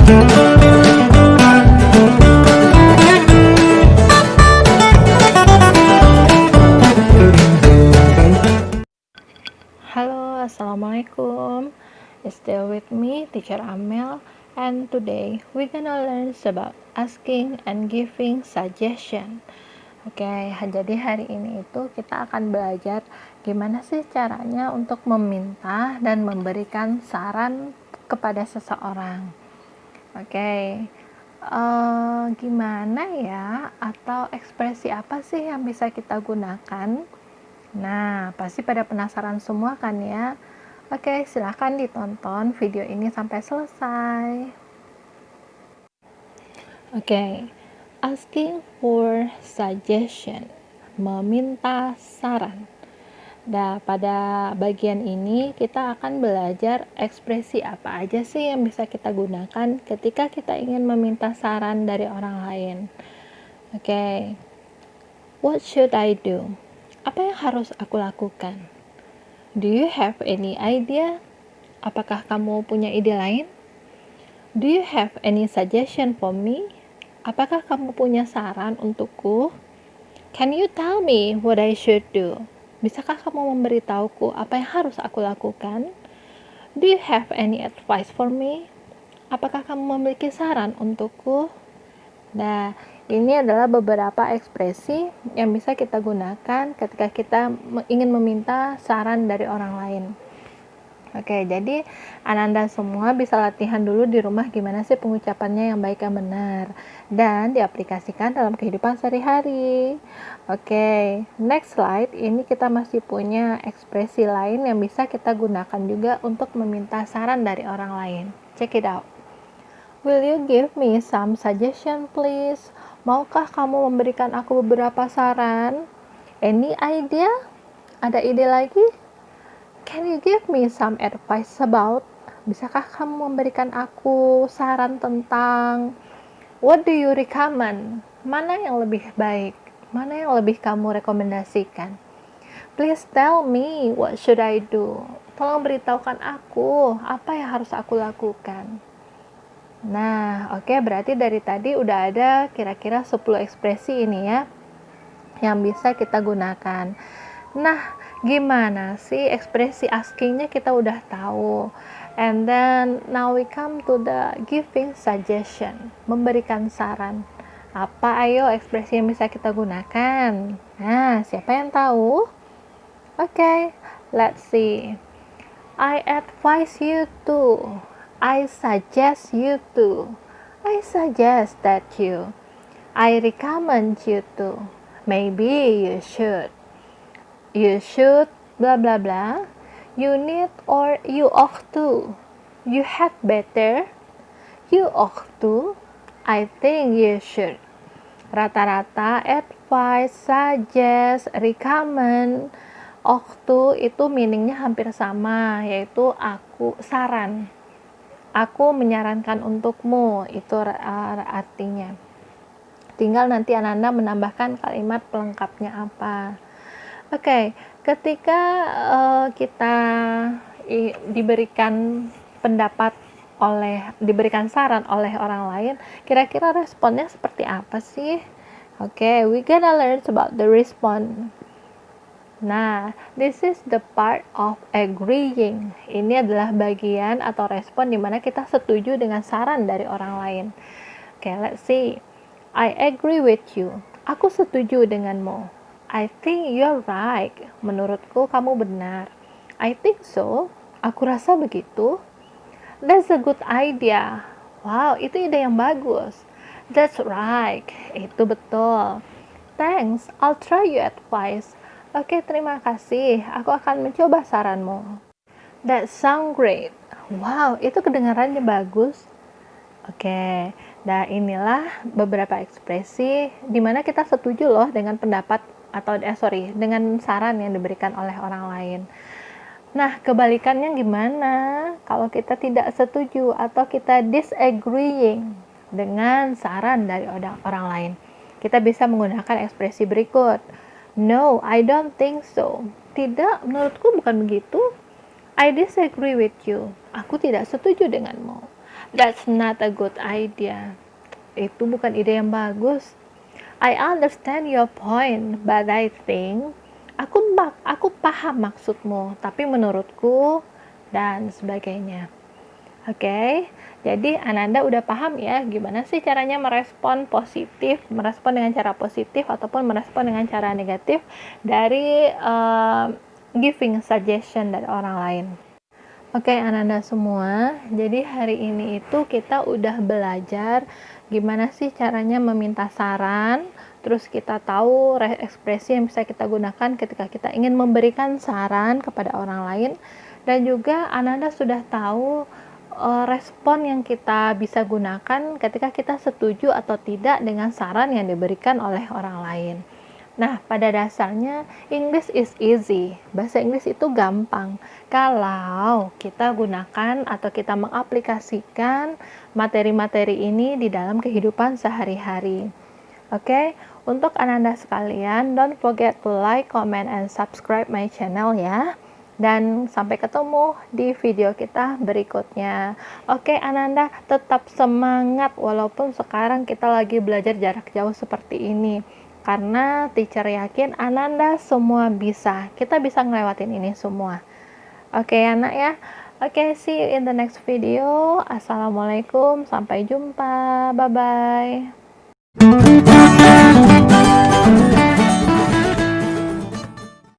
Halo, Assalamualaikum. Still with me, Teacher Amel, and today we're gonna learn about asking and giving suggestion. Oke, jadi hari ini itu kita akan belajar gimana sih caranya untuk meminta dan memberikan saran kepada seseorang. Oke, gimana ya, atau ekspresi apa sih yang bisa kita gunakan? Nah, pasti pada penasaran semua kan ya? Oke, silahkan ditonton video ini sampai selesai. Oke, asking for suggestion, meminta saran. Nah, pada bagian ini kita akan belajar ekspresi apa aja sih yang bisa kita gunakan ketika kita ingin meminta saran dari orang lain. Oke, what should I do? Apa yang harus aku lakukan? Do you have any idea? Apakah kamu punya ide lain? Do you have any suggestion for me? Apakah kamu punya saran untukku? Can you tell me what I should do? Bisakah kamu memberitahuku apa yang harus aku lakukan? Do you have any advice for me? Apakah kamu memiliki saran untukku? Nah, ini adalah beberapa ekspresi yang bisa kita gunakan ketika kita ingin meminta saran dari orang lain. Oke, jadi Ananda semua bisa latihan dulu di rumah gimana sih pengucapannya yang baik dan benar, dan diaplikasikan dalam kehidupan sehari-hari. Oke, next slide. Ini kita masih punya ekspresi lain yang bisa kita gunakan juga untuk meminta saran dari orang lain. Check it out. Will you give me some suggestion please? Maukah kamu memberikan aku beberapa saran? Any idea? Ada ide lagi? Can you give me some advice about? Bisakah kamu memberikan aku saran tentang? What do you recommend? Mana yang lebih baik? Mana yang lebih kamu rekomendasikan? Please tell me, what should I do? Tolong beritahukan aku, apa yang harus aku lakukan? Nah, oke, berarti dari tadi udah ada kira-kira 10 ekspresi ini ya yang bisa kita gunakan. Nah, gimana sih ekspresi askingnya kita udah tahu. And then now we come to the giving suggestion, memberikan saran. Apa ayo ekspresi yang bisa kita gunakan? Nah, siapa yang tahu? Oke, let's see. I advise you to. I suggest you to. I suggest that you. I recommend you to. Maybe you should. You should blah blah blah. You need or you ought to. You had better. You ought to. I think you should. Rata-rata advice, suggest, recommend, ought to itu meaningnya hampir sama, yaitu aku, saran. Aku menyarankan untukmu, itu artinya. Tinggal nanti Ananda menambahkan kalimat pelengkapnya apa. Oke, ketika kita diberikan diberikan saran oleh orang lain, kira-kira responnya seperti apa sih? Oke, we gonna learn about the response. Nah, this is the part of agreeing. Ini adalah bagian atau respon di mana kita setuju dengan saran dari orang lain. Oke, let's see. I agree with you. Aku setuju denganmu. I think you're right. Menurutku kamu benar. I think so. Aku rasa begitu. That's a good idea. Wow, itu ide yang bagus. That's right. Itu betul. Thanks. I'll try your advice. Oke, terima kasih. Aku akan mencoba saranmu. That sound great. Wow, itu kedengarannya bagus. Oke, nah inilah beberapa ekspresi di mana kita setuju loh dengan pendapat atau dengan saran yang diberikan oleh orang lain. Nah, kebalikannya gimana? Kalau kita tidak setuju atau kita disagreeing dengan saran dari orang lain, kita bisa menggunakan ekspresi berikut. No, I don't think so. Tidak, menurutku bukan begitu. I disagree with you. Aku tidak setuju denganmu. That's not a good idea. Itu bukan ide yang bagus. I understand your point, but I think aku paham maksudmu, tapi menurutku dan sebagainya. Oke, jadi Ananda udah paham ya gimana sih caranya merespon dengan cara positif ataupun merespon dengan cara negatif dari giving suggestion dari orang lain. Oke, Ananda semua, jadi hari ini itu kita udah belajar gimana sih caranya meminta saran, terus kita tahu ekspresi yang bisa kita gunakan ketika kita ingin memberikan saran kepada orang lain, dan juga Ananda sudah tahu respon yang kita bisa gunakan ketika kita setuju atau tidak dengan saran yang diberikan oleh orang lain. Nah, pada dasarnya English is easy. Bahasa Inggris itu gampang kalau kita gunakan atau kita mengaplikasikan materi-materi ini di dalam kehidupan sehari-hari. Oke, untuk Ananda sekalian, don't forget to like, comment, and subscribe my channel ya. Dan sampai ketemu di video kita berikutnya. Oke, Ananda, tetap semangat walaupun sekarang kita lagi belajar jarak jauh seperti ini. Karena teacher yakin Ananda semua bisa. Kita bisa ngelewatin ini semua. Oke, anak ya. Oke, see you in the next video. Assalamualaikum, sampai jumpa. Bye-bye.